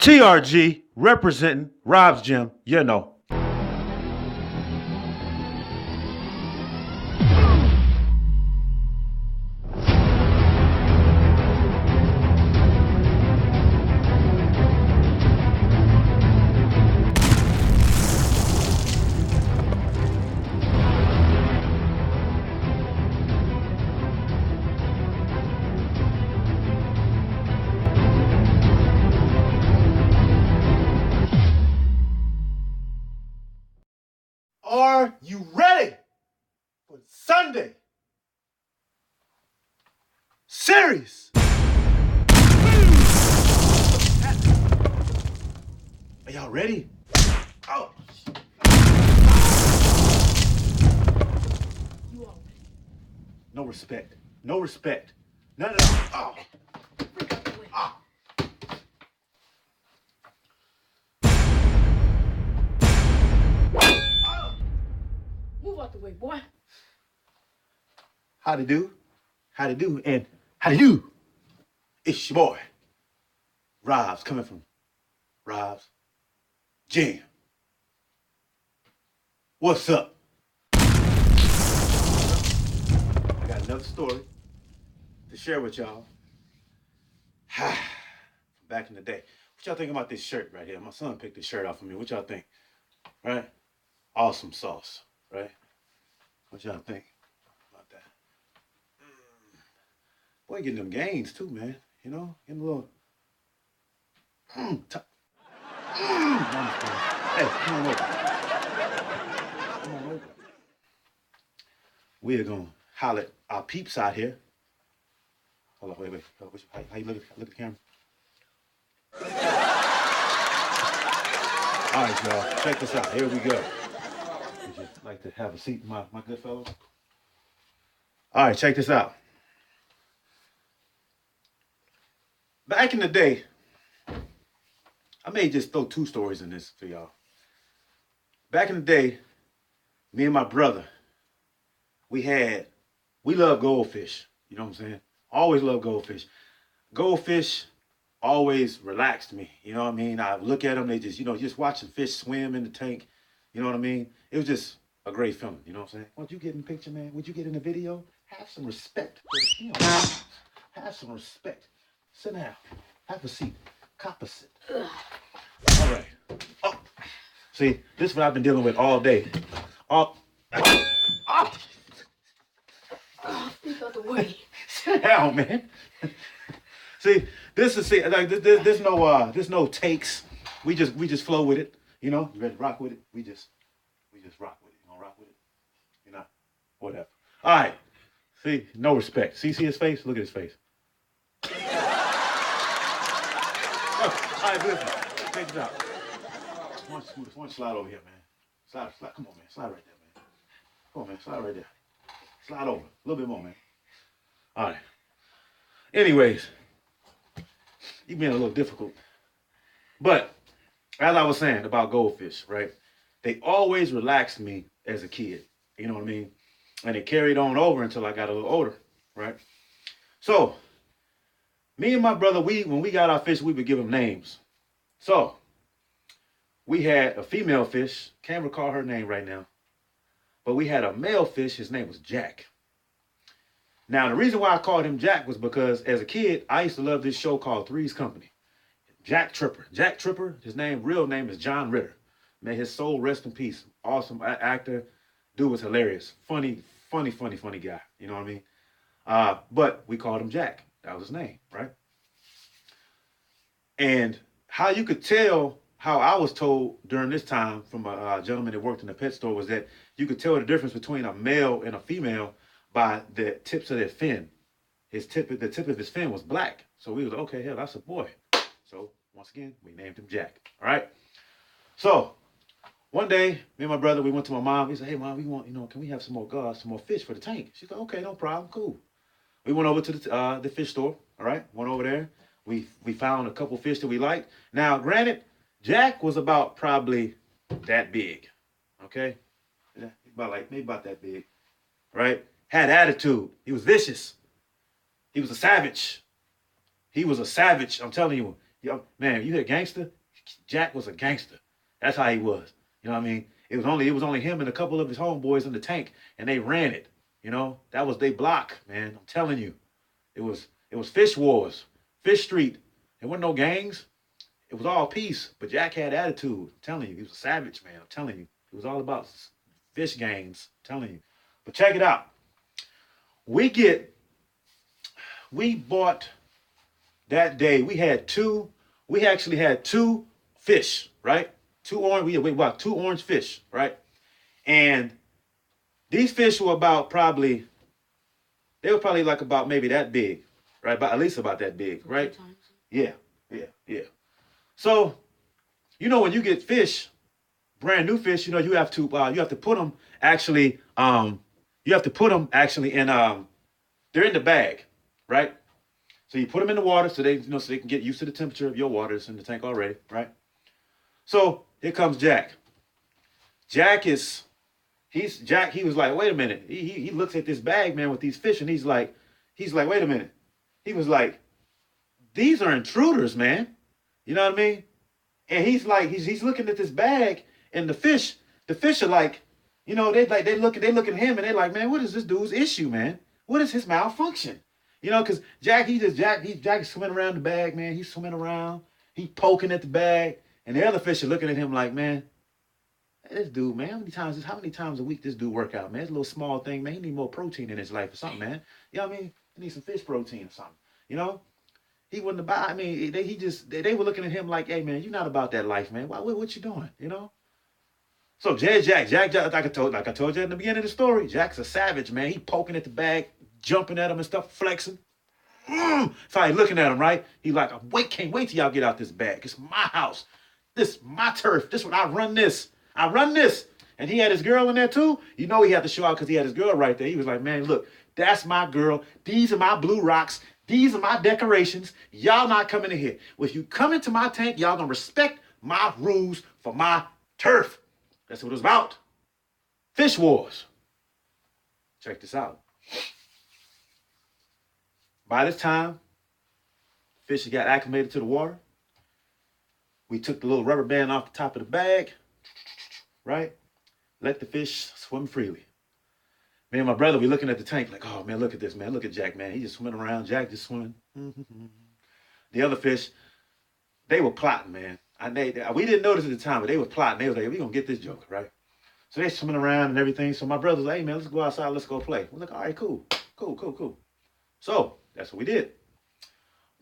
TRG representing Robsgym, you know. Are you ready for Sunday series? Are y'all ready? Oh. No respect. No respect. None at all. Oh. Oh. Move out the way, boy. How to do? How to do? And how to do? It's your boy, Robs, coming from Rob's Gym. What's up? I got another story to share with y'all. Back in the day. What y'all think about this shirt right here? My son picked this shirt out for me. What y'all think? Right? Awesome sauce, right? What y'all think about that? Boy, getting them gains too, man. You know, getting a little. Hey, come on over. Come on over. We're gonna holler at our peeps out here. Hold on, wait. How you look at the camera? All right, y'all. Check this out. Here we go. Would you like to have a seat, my good fellow? All right, check this out. Back in the day, I may just throw two stories in this for y'all. Back in the day, me and my brother, we love goldfish. You know what I'm saying? Always love goldfish. Goldfish always relaxed me. You know what I mean? I look at them, they just, just watching fish swim in the tank. You know what I mean? It was just a great feeling. You know what I'm saying? Would you get in the picture, man? Would you get in the video? Have some respect for the film. Have some respect. Sit down. Have a seat. Cop a sit. All right. Oh. See, this is what I've been dealing with all day. Move out the way. Sit down, man. See, there's no takes. We just flow with it. You know, you ready to rock with it? We just rock with it. You gonna rock with it? You know, whatever. All right. See, no respect. See his face? Look at his face. All right, listen. Check this out. Why don't you slide over here, man? Slide. Come on, man. Slide right there, man. Come on, man. Slide right there. Slide over. A little bit more, man. All right. Anyways, you being a little difficult. But as I was saying about goldfish, right? They always relaxed me as a kid. You know what I mean? And it carried on over until I got a little older, right? So, me and my brother, when we got our fish, we would give them names. So, we had a female fish, can't recall her name right now, but we had a male fish, his name was Jack. Now, the reason why I called him Jack was because as a kid, I used to love this show called Three's Company. Jack Tripper. Jack Tripper, his real name is John Ritter. May his soul rest in peace. Awesome actor. Dude was hilarious. Funny guy. You know what I mean? But we called him Jack. That was his name, right? And how you could tell, how I was told during this time from a gentleman that worked in the pet store, was that you could tell the difference between a male and a female by the tips of their fin. The tip of his fin was black. So we was like, okay, hell, that's a boy. So once again, we named him Jack. All right. So one day, me and my brother, we went to my mom. He said, hey, Mom, we want, can we have some more fish for the tank? She's like, okay, no problem, cool. We went over to the fish store. All right, went over there. We found a couple fish that we liked. Now, granted, Jack was about probably that big. Okay, maybe about that big. Right? Had attitude. He was vicious. He was a savage. I'm telling you. Yo, man, you hear gangster? Jack was a gangster. That's how he was. You know what I mean? It was only him and a couple of his homeboys in the tank, and they ran it. You know, that was their block, man. I'm telling you. It was fish wars, fish street. There wasn't no gangs. It was all peace. But Jack had attitude. I'm telling you, he was a savage, man. I'm telling you. It was all about fish gangs. I'm telling you. But check it out. We bought that day. We actually had two fish, right? We bought two orange fish, right? And these fish were they were probably like about maybe that big, right? But at least about that big, right? Yeah, yeah. So, when you get fish, brand new fish, you have to put them actually, in, they're in the bag, right? So you put them in the water so they can get used to the temperature of your water. It's in the tank already, right? So here comes Jack. He was like, wait a minute. He looks at this bag, man, with these fish, and he's like, wait a minute. He was like, these are intruders, man. You know what I mean? And he's like, he's looking at this bag, and the fish are like, they look at him, and they're like, man, what is this dude's issue, man? What is his malfunction? Because Jack is swimming around the bag, man. He's swimming around, he poking at the bag, and the other fish are looking at him like, man, this dude, man, how many times a week this dude work out, man? It's a little small thing, man. He need more protein in his life or something, man. You know what I mean? He needs some fish protein or something, He wouldn't about. I mean, they were looking at him like, "Hey, man, you're not about that life, man. What you doing, So Jack, like I told you in the beginning of the story, Jack's a savage, man. He poking at the bag, jumping at him and stuff, flexing. So he looking at him, right? He like, can't wait till y'all get out this bag. It's my house. This my turf. This what I run this. And he had his girl in there too. He had to show out because he had his girl right there. He was like, man, look, that's my girl. These are my blue rocks. These are my decorations. Y'all not coming in here. Well, if you come into my tank, y'all gonna respect my rules for my turf. That's what it was about. Fish wars. Check this out. By this time, fish got acclimated to the water. We took the little rubber band off the top of the bag, right? Let the fish swim freely. Me and my brother, we looking at the tank like, oh, man, look at this, man. Look at Jack, man. He just swimming around. Jack just swimming. The other fish, they were plotting, man. We didn't notice at the time, but they were plotting. They was like, we going to get this joker, right? So they swimming around and everything. So my brother's like, hey, man, let's go outside. Let's go play. We're like, all right, cool. So that's what we did.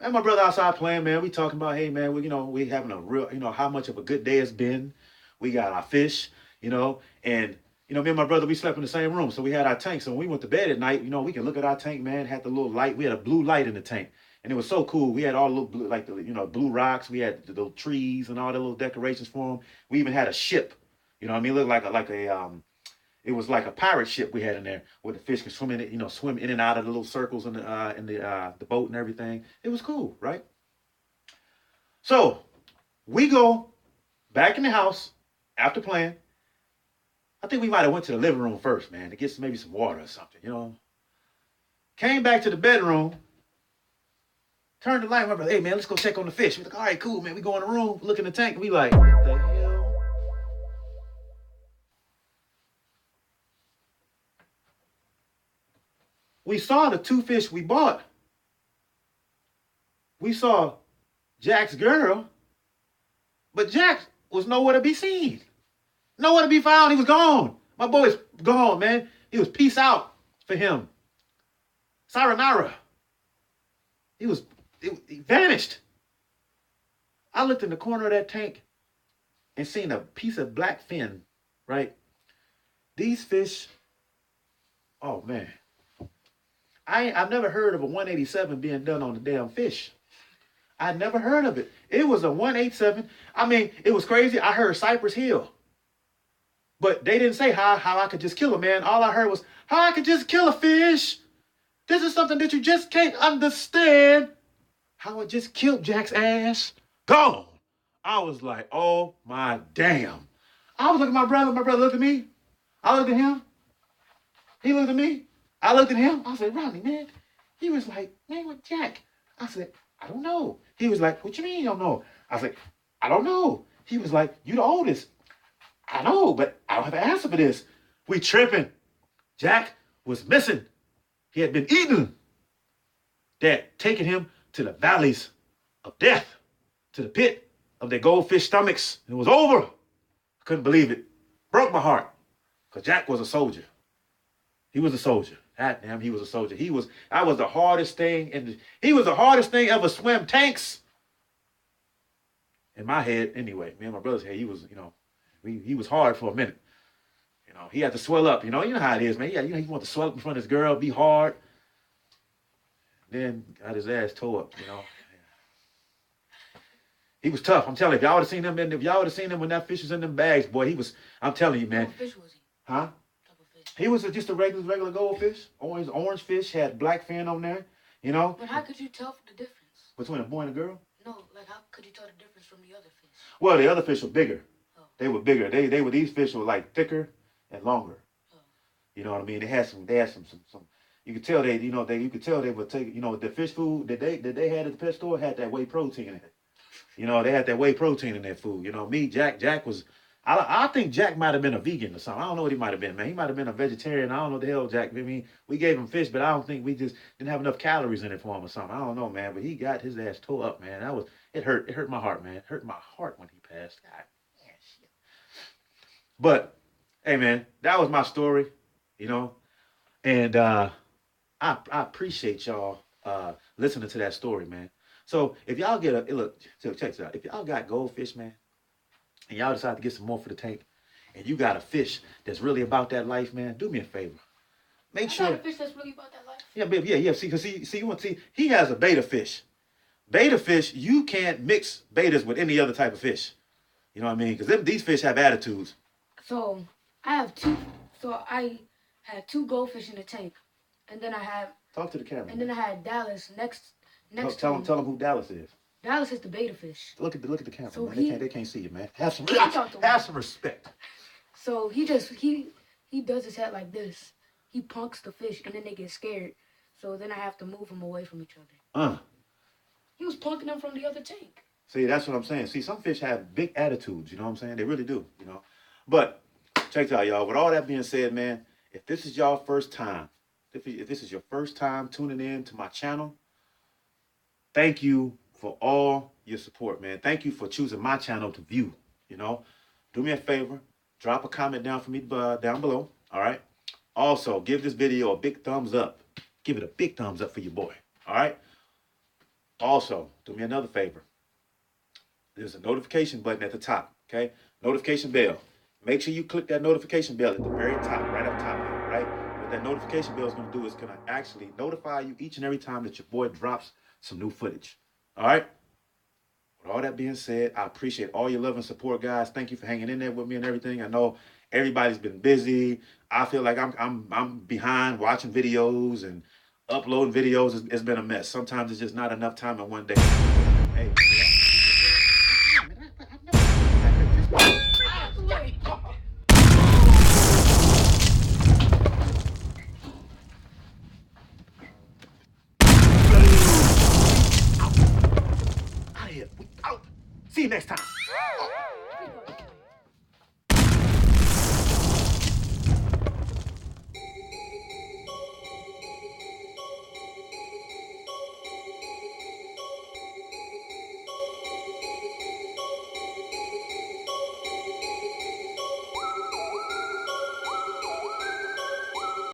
And my brother outside playing, man. We talking about, hey, man, we having a real, how much of a good day it's been. We got our fish, and me and my brother, we slept in the same room. So we had our tank. So when we went to bed at night, we can look at our tank, man, had the little light. We had a blue light in the tank. And it was so cool. We had all the little blue, like the, blue rocks. We had the little trees and all the little decorations for them. We even had a ship. It looked it was like a pirate ship we had in there where the fish could swim in it, swim in and out of the little circles in the boat and everything. It was cool, right? So we go back in the house after playing. I think we might have went to the living room first, man, to get maybe some water or something, Came back to the bedroom, turned the light, my brother, hey, man, let's go check on the fish. We're like, all right, cool, man. We go in the room, look in the tank, and we like, what the hell? We saw the two fish we bought. We saw Jack's girl, but Jack was nowhere to be seen. Nowhere to be found. He was gone. My boy's gone, man. He was peace out for him. Sayonara. He vanished. I looked in the corner of that tank and seen a piece of black fin, right? These fish, oh man. I've never heard of a 187 being done on the damn fish. I never heard of it. It was a 187. I mean, it was crazy. I heard Cypress Hill. But they didn't say how I could just kill a man. All I heard was how I could just kill a fish. This is something that you just can't understand. How I just killed Jack's ass. Gone. I was like, oh my damn. I was looking at my brother. My brother looked at me. I looked at him. He looked at me. I looked at him. I said, Rodney, man. He was like, man, what Jack? I said, I don't know. He was like, what you mean you don't know? I was like, I don't know. He was like, you the oldest. I know, but I don't have an answer for this. We tripping. Jack was missing. He had been eaten. They had taken him to the valleys of death, to the pit of their goldfish stomachs. It was over. I couldn't believe it. Broke my heart. Because Jack was a soldier. He was a soldier. God damn, he was a soldier. I was the hardest thing, he was the hardest thing ever swim tanks. In my head, anyway, me and my brother's head, he was, he was hard for a minute. He had to swell up. You know how it is, man. Yeah, he wanted to swell up in front of his girl, be hard. Then got his ass tore up, He was tough. I'm telling you, if y'all would have seen him when that fish was in them bags, boy, I'm telling you, man. What fish was he? Huh? He was just a regular goldfish. Orange fish, had black fin on there, But how could you tell the difference? Between a boy and a girl? No, like how could you tell the difference from the other fish? Well, the other fish were bigger. Oh. They were bigger. These fish were like thicker and longer. Oh. You know what I mean? They had some. You could tell you could tell they would take. The fish food that they had at the pet store had that whey protein in it. They had that whey protein in their food. Jack was. I think Jack might have been a vegan or something. I don't know what he might have been, man. He might have been a vegetarian. I don't know what the hell Jack. I mean, we gave him fish, but I don't think we just didn't have enough calories in it for him or something. I don't know, man. But he got his ass tore up, man. It hurt. It hurt my heart, man. It hurt my heart when he passed. God, yeah, shit. But hey, man, that was my story, and I appreciate y'all listening to that story, man. So if y'all check this out. If y'all got goldfish, man, and y'all decide to get some more for the tank, and you got a fish that's really about that life, man, do me a favor. Make sure. Got a fish that's really about that life? Yeah, baby, yeah. See, you want to see, he has a beta fish. Beta fish, you can't mix betas with any other type of fish. You know what I mean? Because these fish have attitudes. So I have two. So I had 2 goldfish in the tank, and then I have. Talk to the camera. And then I had Dallas next. Tell him who Dallas is. Dallas is the beta fish. Look at the camera, so man. They can't see you, man. Have some respect. So he does his head like this. He punks the fish, and then they get scared. So then I have to move them away from each other. He was punking them from the other tank. See, that's what I'm saying. See, some fish have big attitudes. You know what I'm saying? They really do. But check it out, y'all. With all that being said, man, if this is y'all first time, if this is your first time tuning in to my channel, thank you for all your support, man. Thank you for choosing my channel to view. Do me a favor, drop a comment down for me down below. All right. Also, give this video a big thumbs up. Give it a big thumbs up for your boy. All right. Also, do me another favor. There's a notification button at the top. Okay. Notification bell. Make sure you click that notification bell at the very top, right up top, right? What that notification bell is going to do is going to actually notify you each and every time that your boy drops some new footage. All right. With all that being said, I appreciate all your love and support, guys. Thank you for hanging in there with me and everything. I know everybody's been busy. I feel like I'm behind watching videos and uploading videos. It's been a mess. Sometimes it's just not enough time in one day. Hey. See you next time.